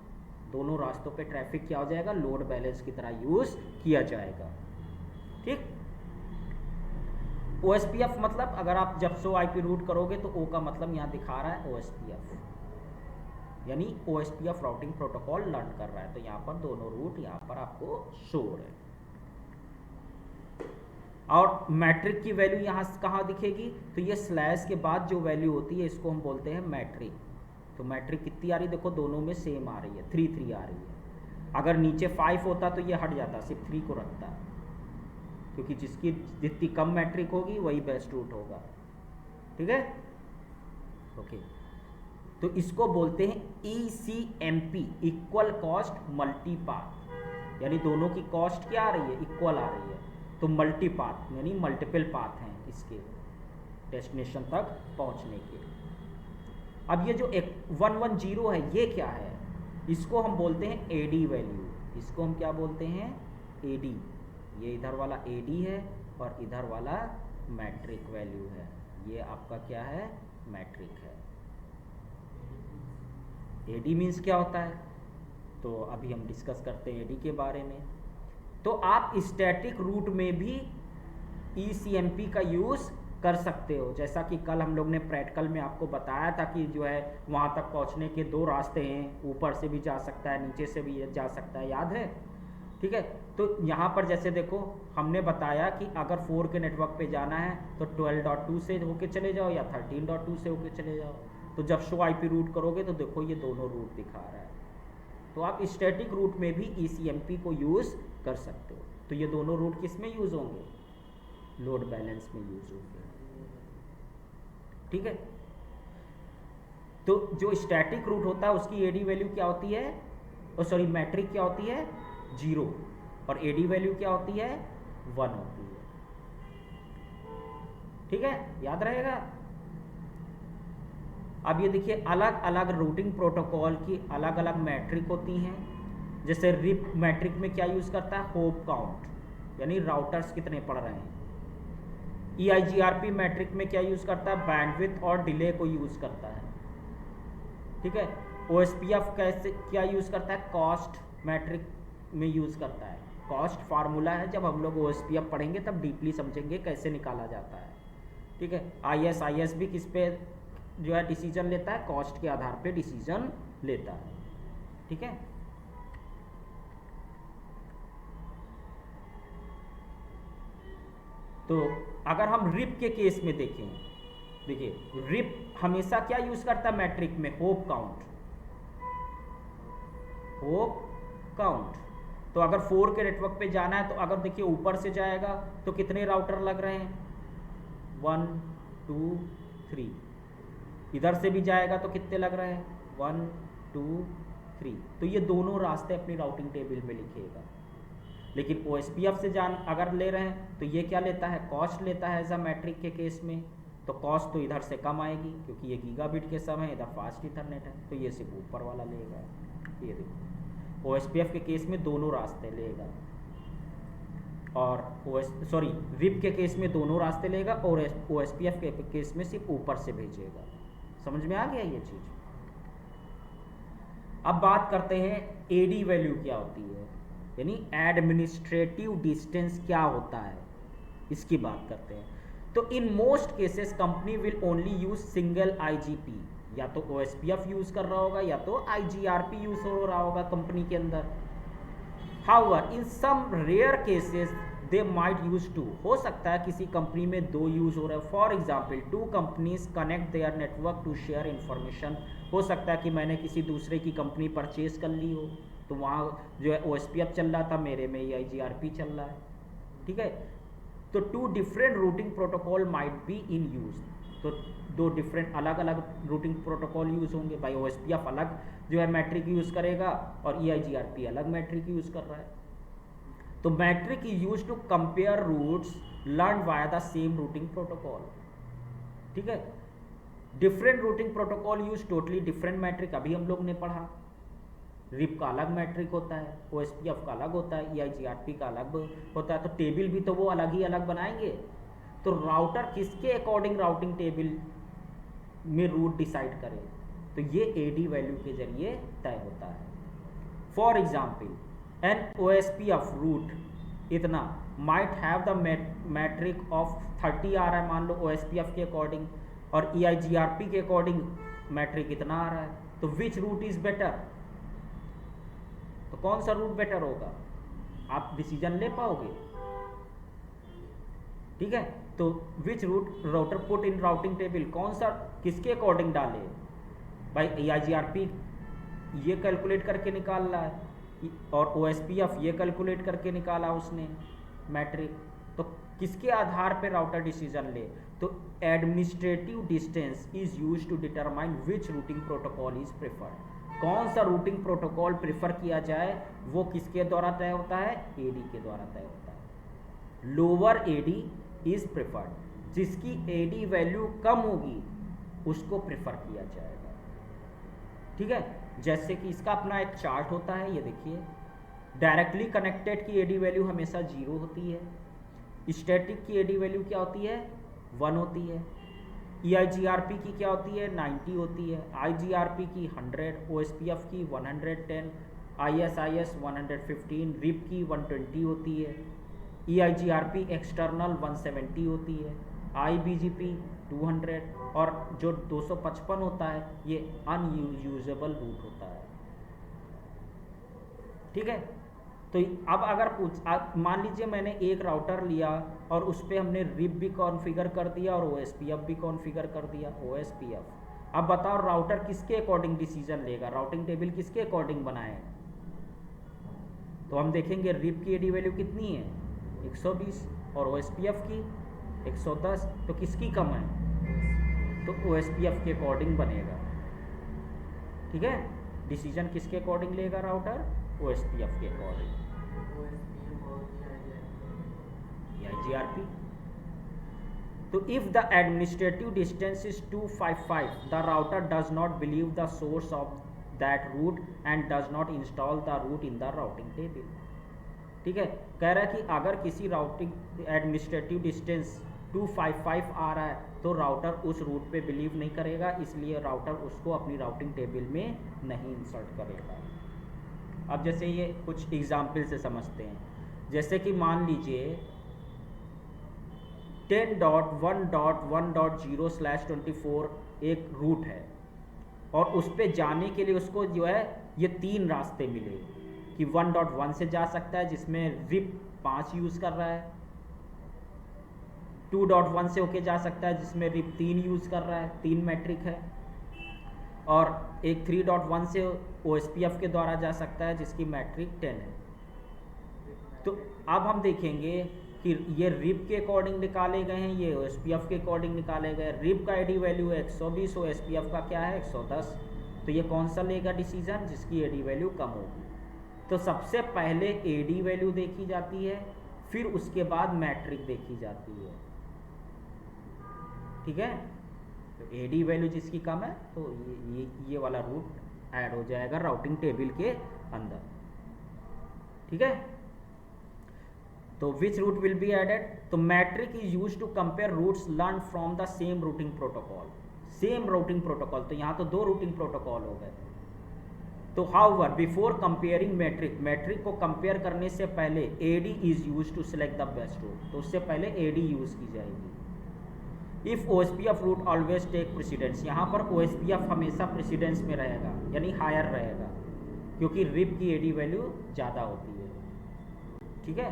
दोनों रास्तों पे ट्रैफिक क्या हो जाएगा, लोड बैलेंस की तरह यूज किया जाएगा, ठीक। OSPF मतलब अगर आप जब सो IP रूट करोगे तो O का मतलब यहाँ दिखा रहा है OSPF, यानी OSPF राउटिंग प्रोटोकॉल लर्न कर रहा है, तो यहाँ पर दोनों रूट यहाँ पर आपको शो हो रहे हैं। और मैट्रिक की वैल्यू यहाँ कहाँ दिखेगी, तो ये स्लैश के बाद जो वैल्यू होती है इसको हम बोलते हैं मैट्रिक। तो तो मैट्रिक कितनी आ रही है, देखो दोनों में सेम आ रही है, 3 3 आ रही है। अगर नीचे 5 होता तो ये हट जाता, सिर्फ 3 को रखता, क्योंकि जिसकी जितनी कम मैट्रिक होगी वही बेस्ट रूट होगा। ठीक है, ओके। तो इसको बोलते हैं ECMP, equal cost multi path, यानी दोनों की कॉस्ट क्या आ रही है, इक्वल आ रही है, तो मल्टी पाथ यानी मल्टीपल पाथ हैं इसके डेस्टिनेशन तक पहुंचने के। अब ये जो 110 है ये क्या है, इसको हम बोलते हैं AD वैल्यू, इसको हम क्या बोलते हैं, AD। ये इधर वाला AD है और इधर वाला मैट्रिक वैल्यू है, ये आपका क्या है, मैट्रिक है। AD मीन्स क्या होता है, तो अभी हम डिस्कस करते हैं AD के बारे में। तो आप स्टैटिक रूट में भी ECMP का यूज़ कर सकते हो, जैसा कि कल हम लोग ने प्रैक्टिकल में आपको बताया था कि जो है वहाँ तक पहुँचने के 2 रास्ते हैं, ऊपर से भी जा सकता है, नीचे से भी जा सकता है, याद है। ठीक है, तो यहाँ पर जैसे देखो हमने बताया कि अगर 4 के नेटवर्क पे जाना है तो 12.2 से होके चले जाओ या 13.2 से होके चले जाओ। तो जब शो IP रूट करोगे तो देखो ये दोनों रूट दिखा रहा है। तो आप स्टैटिक रूट में भी ECMP को यूज़ कर सकते हो। तो ये दोनों रूट किस में यूज़ होंगे, लोड बैलेंस में यूज़ होंगे। ठीक है, तो जो स्टैटिक रूट होता है उसकी AD वैल्यू क्या होती है, और सॉरी मैट्रिक क्या होती है, 0, और AD वैल्यू क्या होती है, 1 होती है। ठीक है, याद रहेगा। अब ये देखिए अलग अलग रूटिंग प्रोटोकॉल की अलग अलग मैट्रिक होती हैं। जैसे रिप मैट्रिक में क्या यूज़ करता है, होप काउंट, यानी राउटर्स कितने पड़ रहे हैं। EIGRP मैट्रिक में क्या यूज़ करता है, बैंडविड्थ और डिले को यूज़ करता है। ठीक है, OSPF कैसे क्या यूज़ करता है, कॉस्ट मैट्रिक में यूज़ करता है। कॉस्ट फार्मूला है, जब हम लोग OSPF पढ़ेंगे तब डीपली समझेंगे कैसे निकाला जाता है। ठीक है, IS भी किस पे जो है डिसीजन लेता है, कॉस्ट के आधार पे डिसीजन लेता है। ठीक है, तो अगर हम रिप के केस में देखें, देखिए रिप हमेशा क्या यूज करता है मैट्रिक में, होप काउंट, होप काउंट। तो अगर 4 के नेटवर्क पे जाना है तो अगर देखिए ऊपर से जाएगा तो कितने राउटर लग रहे हैं, 1 2 3। इधर से भी जाएगा तो कितने लग रहे हैं, 1 2 3। तो ये दोनों रास्ते अपनी राउटिंग टेबल में लिखिएगा। लेकिन OSPF से जान अगर ले रहे हैं तो ये क्या लेता है, कॉस्ट लेता है एज अ मैट्रिक के केस में। तो कॉस्ट तो इधर से कम आएगी क्योंकि ये गीगाबिट के समय इधर फास्ट इथरनेट है, तो ये सिर्फ ऊपर वाला लेगा। ये देखो OSPF के केस में दोनों रास्ते लेगा, और रिप के केस में दोनों रास्ते लेगा, और OSPF के केस में सिर्फ ऊपर से भेजेगा। समझ में आ गया ये चीज़। अब बात करते हैं AD वैल्यू क्या होती है, यानी एडमिनिस्ट्रेटिव डिस्टेंस क्या होता है, इसकी बात करते हैं। तो in most cases company will only use single IGP, या तो OSPF यूज कर रहा होगा या तो IGRP यूज हो रहा होगा कंपनी के अंदर। However in some rare cases they might use 2, हो सकता है किसी कंपनी में 2 यूज हो रहा है। For example 2 companies connect their network to share information. हो सकता है कि मैंने किसी दूसरे की कंपनी परचेज कर ली हो, तो वहाँ जो है OSPF चल रहा था, मेरे में EIGRP चल रहा है। ठीक है, तो 2 different routing protocol might be in use. तो 2 डिफरेंट अलग अलग रूटिंग प्रोटोकॉल यूज होंगे। भाई OSPF अलग जो है मैट्रिक यूज करेगा और EIGRP अलग मैट्रिक यूज कर रहा है। तो metric is use to compare routes learn via the same routing protocol. ठीक है, different routing protocol use totally different metric, अभी हम लोग ने पढ़ा। रिप का अलग मैट्रिक होता है, OSPF का अलग होता है, EIGRP का अलग होता है। तो टेबल भी तो वो अलग ही अलग बनाएंगे। तो राउटर किसके अकॉर्डिंग राउटिंग टेबल में रूट डिसाइड करे, तो ये AD वैल्यू के जरिए तय होता है। For example an OSPF route इतना might have the metric of 30 आ रहा है मान लो OSPF के अकॉर्डिंग, और EIGRP के अकॉर्डिंग मैट्रिक इतना आ रहा है। तो विच रूट इज बेटर, तो कौन सा रूट बेटर होगा, आप डिसीजन ले पाओगे। ठीक है, तो which root router put in routing table, कौन सा किसके अकॉर्डिंग डाले, भाई EIGRP ये कैलकुलेट करके निकाल रहा है और OSPF ये कैलकुलेट करके निकाला उसने मैट्रिक। तो किसके आधार पे राउटर डिसीजन ले? तो administrative distance is used to determine which routing protocol is preferred. कौन सा रूटिंग प्रोटोकॉल प्रेफर किया जाए वो किसके द्वारा तय होता है? AD के द्वारा तय होता है। लोअर AD इज प्रेफर्ड, जिसकी AD वैल्यू कम होगी उसको प्रेफर किया जाएगा। ठीक है, जैसे कि इसका अपना एक चार्ट होता है, ये देखिए। डायरेक्टली कनेक्टेड की AD वैल्यू हमेशा 0 होती है, स्टैटिक की AD वैल्यू क्या होती है? 1 होती है। EIGRP की क्या होती है? 90 होती है। IGRP की 100, OSPF की 110, ISIS 115, RIP की 120 होती है। EIGRP एक्सटर्नल 170 होती है। IBGP 200 और जो 255 होता है ये अनयूजेबल रूट होता है। ठीक है, तो अब अगर मान लीजिए मैंने एक राउटर लिया और उस पर हमने RIP भी कॉन्फ़िगर कर दिया और OSPF भी कॉन्फ़िगर कर दिया। OSPF अब बताओ राउटर किसके अकॉर्डिंग डिसीजन लेगा? राउटिंग टेबल किसके अकॉर्डिंग बनाए? तो हम देखेंगे RIP की AD वैल्यू कितनी है? 120 और OSPF की 110, तो किसकी कम है? तो OSPF के अकॉर्डिंग बनेगा। ठीक है, डिसीजन किसके अकॉर्डिंग लेगा राउटर? OSPF के अकॉर्डिंग। EIGRP। तो if the administrative distance is 255, the router does not believe the source of that route and does not install the route in the routing table. ठीक है, कह रहा है कि अगर किसी राउटिंग एडमिनिस्ट्रेटिव डिस्टेंस 255 आ रहा है तो राउटर उस रूट पे बिलीव नहीं करेगा, इसलिए राउटर उसको अपनी राउटिंग टेबल में नहीं इंसर्ट करेगा। अब जैसे ये कुछ एग्जाम्पल से समझते हैं, जैसे कि मान लीजिए 10.1.1.0/24 एक रूट है और उस पे जाने के लिए उसको जो है ये 3 रास्ते मिले कि 1.1 से जा सकता है जिसमें RIP 5 यूज़ कर रहा है, 2.1 से होके जा सकता है जिसमें RIP 3 यूज़ कर रहा है, 3 मैट्रिक है, और एक 3.1 से OSPF के द्वारा जा सकता है जिसकी मैट्रिक 10 है। तो अब हम देखेंगे कि ये RIP के अकॉर्डिंग निकाले गए हैं, ये OSPF के अकॉर्डिंग निकाले गए। RIP का AD वैल्यू है 120, OSPF का क्या है 110, तो ये कौन सा लेगा डिसीजन? जिसकी AD वैल्यू कम होगी। तो सबसे पहले AD वैल्यू देखी जाती है, फिर उसके बाद मैट्रिक देखी जाती है। ठीक है, तो AD वैल्यू जिसकी कम है तो ये वाला रूट ऐड हो जाएगा राउटिंग टेबल के अंदर। ठीक है, तो which route will be added? तो metric is use to compare routes learn from the same routing protocol. Same routing protocol, तो यहाँ तो 2 रूटिंग प्रोटोकॉल हो गए। तो हाउएवर बिफोर कंपेयरिंग मैट्रिक को कंपेयर करने से पहले AD is use to select the best route, तो उससे पहले AD यूज की जाएगी। If OSPF route always take precedence, यहाँ पर OSPF हमेशा प्रेसिडेंस में रहेगा, यानी हायर रहेगा, क्योंकि RIP की AD वैल्यू ज़्यादा होती है। ठीक है,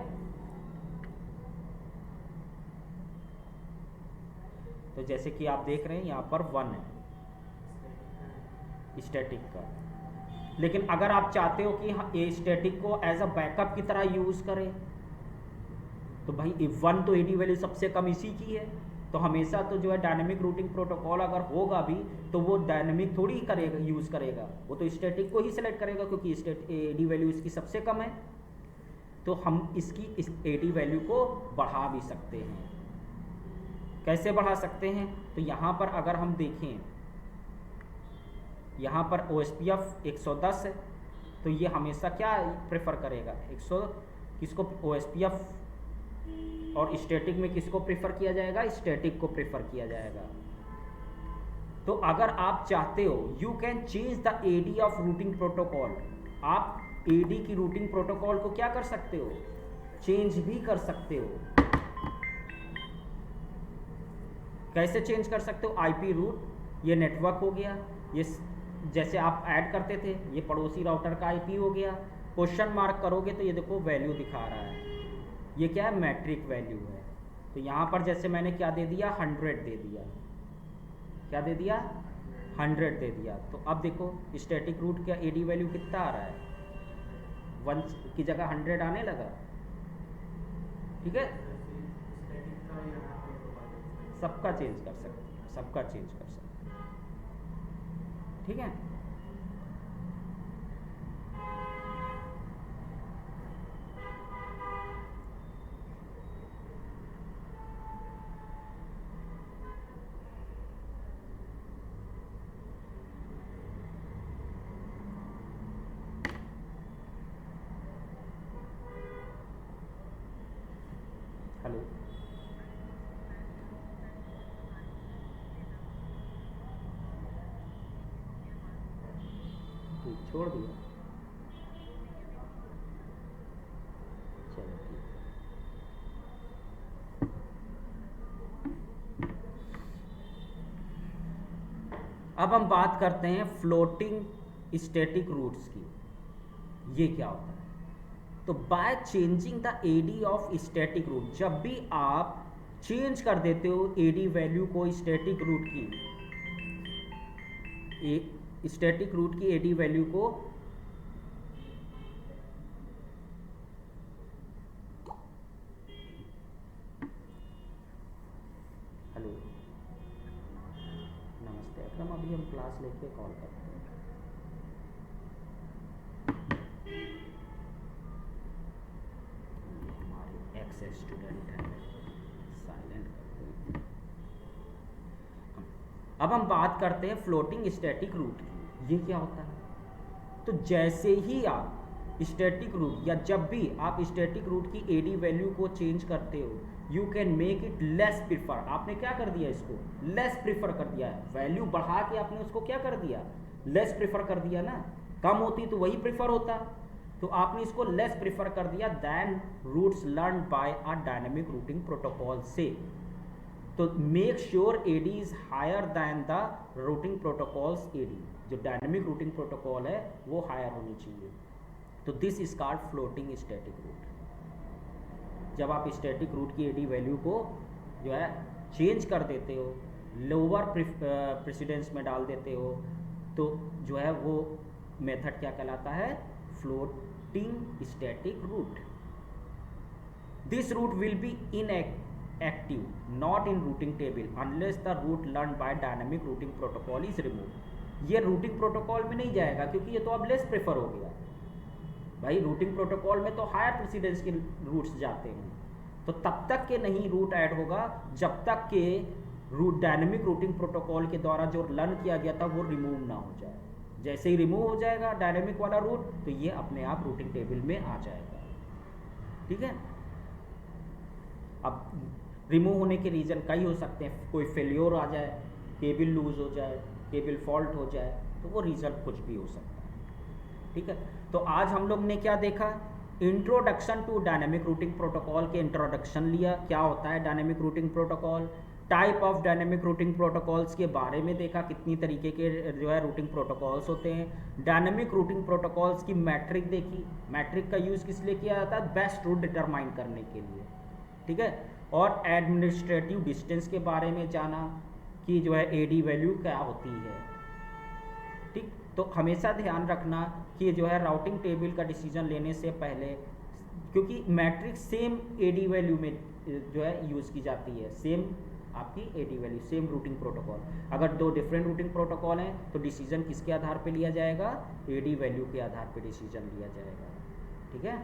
तो जैसे कि आप देख रहे हैं यहाँ पर 1 है स्टैटिक का, लेकिन अगर आप चाहते हो कि ये स्टैटिक को एज अ बैकअप की तरह यूज़ करें तो भाई 1 तो AD वैल्यू सबसे कम इसी की है, तो हमेशा तो जो है डायनेमिक रूटिंग प्रोटोकॉल अगर होगा भी तो वो डायनेमिक थोड़ी करेगा, यूज़ करेगा, वो तो स्टैटिक को ही सिलेक्ट करेगा क्योंकि AD वैल्यू इसकी सबसे कम है। तो हम इस AD वैल्यू को बढ़ा भी सकते हैं। कैसे बढ़ा सकते हैं? तो यहाँ पर अगर हम देखें, यहाँ पर OSPF 110 है, तो ये हमेशा क्या प्रेफर करेगा? 100 किसको? OSPF। और स्टैटिक में किसको प्रेफर किया जाएगा? स्टैटिक को प्रेफर किया जाएगा। तो अगर आप चाहते हो you can change the AD of routing protocol, आप AD की रूटिंग प्रोटोकॉल को क्या कर सकते हो? चेंज भी कर सकते हो। कैसे चेंज कर सकते हो? IP रूट, ये नेटवर्क हो गया, ये जैसे आप ऐड करते थे ये पड़ोसी राउटर का IP हो गया, क्वेश्चन मार्क करोगे तो ये देखो वैल्यू दिखा रहा है, ये क्या है? मैट्रिक वैल्यू है। तो यहाँ पर जैसे मैंने क्या दे दिया? 100 दे दिया। क्या दे दिया? 100 दे दिया, तो अब देखो स्टैटिक रूट का एडी वैल्यू कितना आ रहा है, 1 की जगह 100 आने लगा। ठीक है, सबका चेंज कर सकते, सबका चेंज कर सकते। ठीक है, हेलो, ठीक, छोड़ दिया, चलो ठीक। अब हम बात करते हैं फ्लोटिंग स्टैटिक रूट्स की। ये क्या होता है? तो by changing the AD of static route, जब भी आप चेंज कर देते हो एडी वैल्यू को स्टैटिक रूट की, स्टैटिक रूट की एडी वैल्यू को हेलो, नमस्ते अक्रम, अभी हम क्लास लेके कॉल करते हैं। ये हमारे एक्स स्टूडेंट हैं, साइलेंट कर दो। अब हम बात करते हैं फ्लोटिंग स्टैटिक रूट की। ये क्या होता है? तो जैसे ही आप स्टैटिक रूट या जब भी आप स्टैटिक रूट की एडी वैल्यू को चेंज करते हो, you can make it less prefer. आपने क्या कर दिया, इसको लेस प्रिफर कर दिया है, वैल्यू बढ़ा के आपने उसको क्या कर दिया, लेस प्रिफर कर दिया ना। कम होती तो वही प्रिफर होता, तो आपने इसको लेस प्रिफर कर दिया than routes learn by a dynamic routing protocol से। तो make sure AD is higher than the routing protocols AD, जो डायनेमिक रूटिंग प्रोटोकॉल है वो हायर होनी चाहिए। तो this is called floating static route. जब आप स्टैटिक रूट की एडी वैल्यू को जो है चेंज कर देते हो, लोअर प्रेसिडेंस में डाल देते हो, तो जो है वो मेथड क्या कहलाता है, floating static route. This route will be inactive not in routing table unless the route learned by dynamic routing protocol is removed। ये रूटिंग प्रोटोकॉल में नहीं जाएगा क्योंकि ये तो अब लेस प्रेफर हो गया भाई। रूटिंग प्रोटोकॉल में तो हायर प्रेसिडेंस के रूट्स जाते हैं, तो तब तक के नहीं रूट ऐड होगा जब तक के रूट डायनेमिक रूटिंग प्रोटोकॉल के द्वारा जो लर्न किया गया था वो रिमूव ना हो जाए। जैसे ही रिमूव हो जाएगा डायनेमिक वाला रूट, तो ये अपने आप रूटिंग टेबल में आ जाएगा। ठीक है, अब रिमूव होने के रीज़न कई हो सकते हैं, कोई फेल्योर आ जाए, केबल लूज हो जाए, केबल फॉल्ट हो जाए, तो वो रीज़न कुछ भी हो सकता है। ठीक है, तो आज हम लोग ने क्या देखा, introduction to dynamic routing protocol के इंट्रोडक्शन लिया, क्या होता है dynamic routing protocol, type of dynamic routing protocols के बारे में देखा, कितनी तरीके के जो है रूटिंग प्रोटोकॉल्स होते हैं। डायनेमिक रूटिंग प्रोटोकॉल्स की मैट्रिक देखी, मैट्रिक का यूज़ किस लिए किया जाता है, बेस्ट रूट डिटरमाइन करने के लिए। ठीक है, और एडमिनिस्ट्रेटिव डिस्टेंस के बारे में जाना कि जो है एडी वैल्यू क्या होती है। ठीक, तो हमेशा ध्यान रखना कि जो है राउटिंग टेबल का डिसीजन लेने से पहले, क्योंकि मैट्रिक्स सेम एडी वैल्यू में जो है यूज़ की जाती है, सेम आपकी AD value, same routing protocol. अगर दो डिफरेंट रूटिंग प्रोटोकॉल हैं तो डिसीजन किसके आधार पे लिया जाएगा, एडी वैल्यू के आधार पे डिसीजन लिया जाएगा। ठीक है,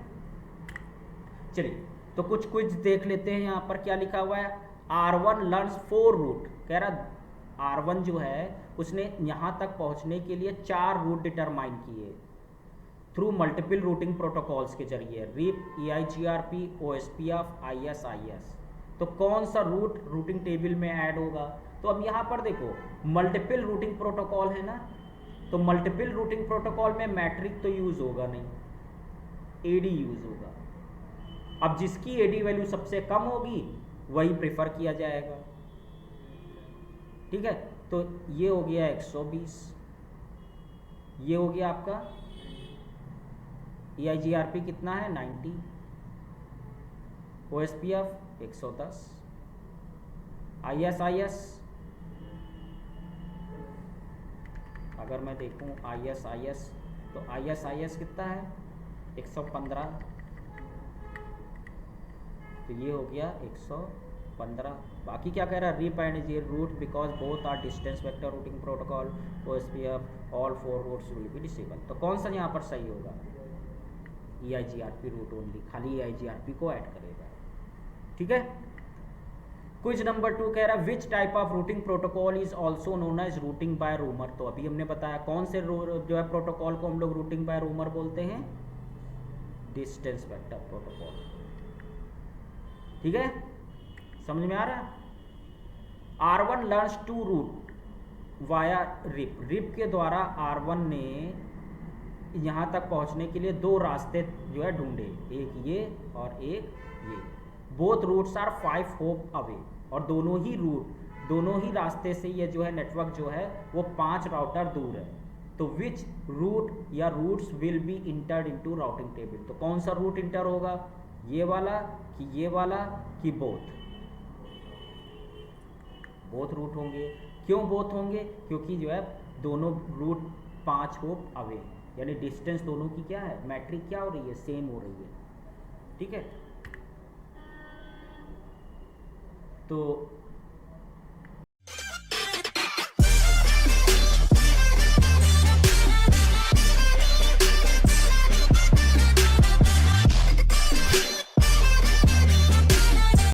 चलिए तो कुछ क्विज देख लेते हैं। यहाँ पर क्या लिखा हुआ है, R1 लर्न्स 4 रूट, कह रहा R1 जो है उसने यहाँ तक पहुँचने के लिए 4 रूट डिटरमाइन किए थ्रू मल्टीपल रूटिंग प्रोटोकॉल्स के जरिए, रिप, EIGRP, OSPF, ISIS। तो कौन सा रूट रूटिंग टेबल में ऐड होगा, तो अब यहाँ पर देखो मल्टीपल रूटिंग प्रोटोकॉल है ना, तो मल्टीपल रूटिंग प्रोटोकॉल में मैट्रिक तो यूज़ होगा नहीं, एडी यूज़ होगा। अब जिसकी एडी वैल्यू सबसे कम होगी वही प्रेफर किया जाएगा। ठीक है, तो ये हो गया 120, ये हो गया आपका EIGRP कितना है 90, OSPF 110, ISIS अगर मैं देखूं IS तो IS कितना है 115, तो ये हो गया 115। बाकी क्या कह रहा है, RIP and G route because both are distance vector routing protocol OSPF all 4 routes will be disable. तो कौन सा यहाँ पर सही होगा, EIGRP रूट ओनली, खाली EIGRP को ऐड करेगा। ठीक है। क्विज नंबर 2 कह रहा है which type of routing protocol is also known as routing by rumour. तो अभी हमने बताया कौन से जो है प्रोटोकॉल को हम लोग रूटिंग बाय रूमर बोलते हैं, डिस्टेंस वेक्टर प्रोटोकॉल। ठीक है, समझ में आ रहा है। R1 learns two route via RIP के द्वारा R1 ने यहाँ तक पहुँचने के लिए 2 रास्ते जो है ढूंढे, एक ये और एक ये। Both routes are 5 hop away, और दोनों ही रास्ते से ये जो है नेटवर्क जो है वो 5 राउटर दूर है। तो विच रूट या routes will be entered into routing table. तो कौन सा रूट इंटर होगा, ये वाला कि बोथ रूट होंगे। क्यों बोथ होंगे, क्योंकि जो है दोनों रूट 5 होप अवे, यानी डिस्टेंस दोनों की क्या है, मैट्रिक क्या हो रही है, सेम हो रही है। ठीक है, तो